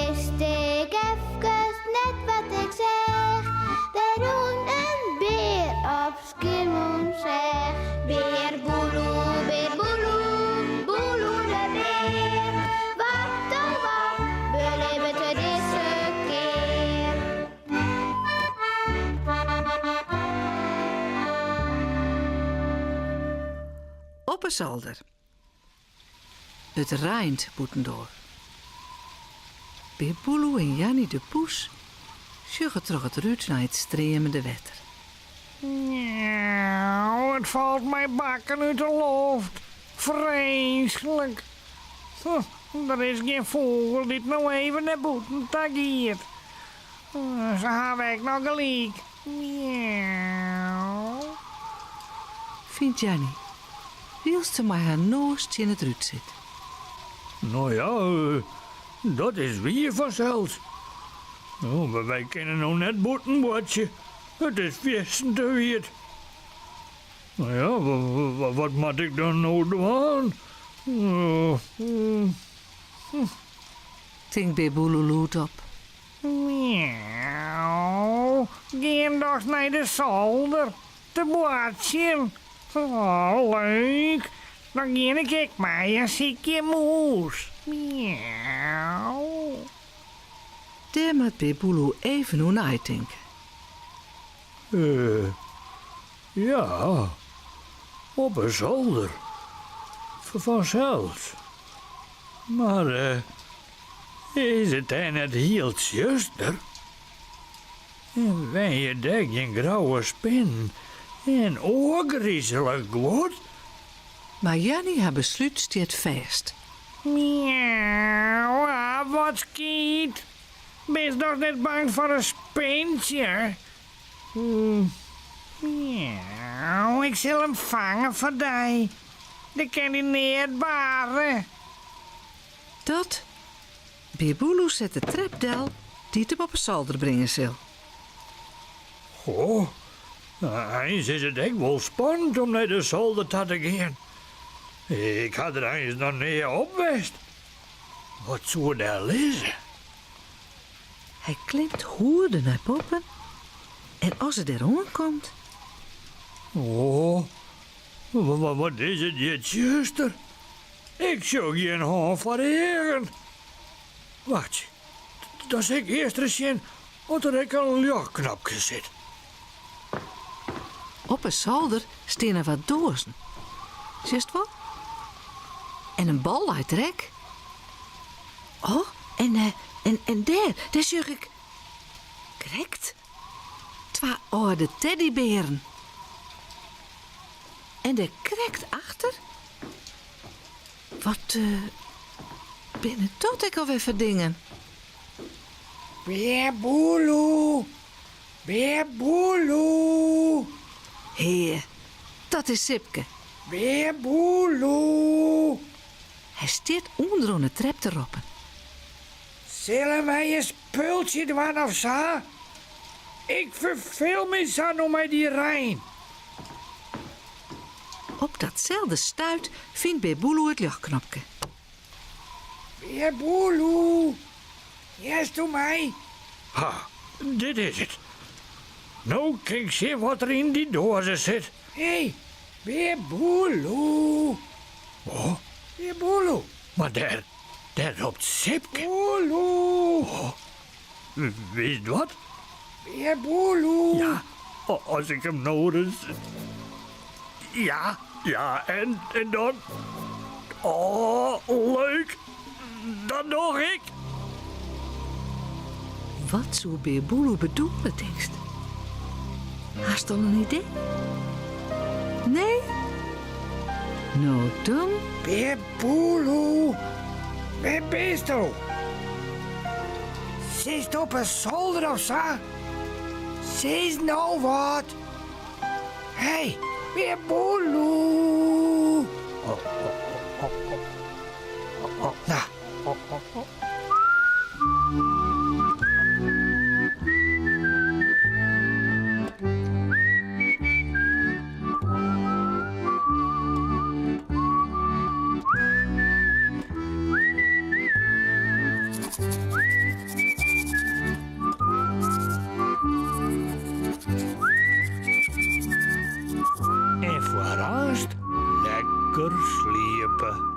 wist ik even net wat ik zeg. We doen een beer op Schiermonnikoog. Beer boeloe, boeloe de beer. Wat oh wat, beleven we deze keer. Op een zolder. Het rijnt boetendoor. Beer Boeloe en Jannie de Poes sjuggen terug het ruut naar het stremende wetter. Nou, het valt mij bakken uit de lucht. Vreselijk. Er is geen vogel die nou even naar boeten tageert. Ze hebben ik nog gelijk. Miauw. Vindt Jannie, wielst ze maar haar noostje in het ruut zit. Nou ja, dat is weer vanzelfs. Oh, maar wij kennen nou net boeten watje. Het is vissen te weet. Nou ja, wat moet ik dan nou doen? Tinkt Beer Boeloe loert op. Miauw, geen dag naar de zolder. Te bootje. Oh, leuk. Dan ga ik mij een ziekje moes. Miauw. Daar moet Beer Boeloe even hoe nadenken. Ja, op een zolder. Vanzelfs. Maar, is het dan net heel juster? En ben je daar geen grauwe spin en oorgriezelig wordt? Maar Jannie haar besluit steekt vast. Miauw, wat schiet. Ben je toch net bang voor een spintje? Miauw, ik zal hem vangen voor die. Dat kan hij niet baren. Dat Beer Boeloe zet de trapdel die het hem op een zolder brengen zal. Oh, eens is het echt wel spannend om naar de zolder te gaan. Ik had er eens nog niet op wist. Wat zou daar lezen? Hij klimt hoerde naar boven en als het er komt, Oh, wat is het je zuster? Ik zou geen hand voor egen. Wacht, dan zeg ik eerst eens zien wat er ik een lichtknopje zit. op een zolder staan er wat dozen. Zie wel? En een bal uit rek. Oh, en daar zag ik. Correct. 2 oude teddyberen. En daar krekt achter. Wat binnen tot ik alweer voor dingen. Beer Boeloe, Beer Boeloe, Heer, dat is Sipke. Beer Boeloe. Hij steert onder de trap te roepen. Zullen wij een spultje doen of zo? Ik verveel me zo nog met die Rijn. Op datzelfde stuit vindt Beer Boeloe het lichtknopje. Beer Boeloe, yes, doe mij. Ha, dit is het. Nou, kijk zien wat er in die dozen zit. Hé, Beer Boeloe. Oh, Beer Boeloe. Maar daar loopt Sipke. Boeloe. Oh, wist wat? Beer Boeloe. Ja, als ik hem nodig. Ja, en dan. Oh, leuk. Dan nog ik. Wat zou Beer Boeloe bedoelen, denkst? Haast al een idee? Nee? Nou dan. Beer Boeloe. Waar bist u? Zit op een zolder of zo? Zeg nou wat. Hé, Beer Boeloe. Nou. lekker sliepen.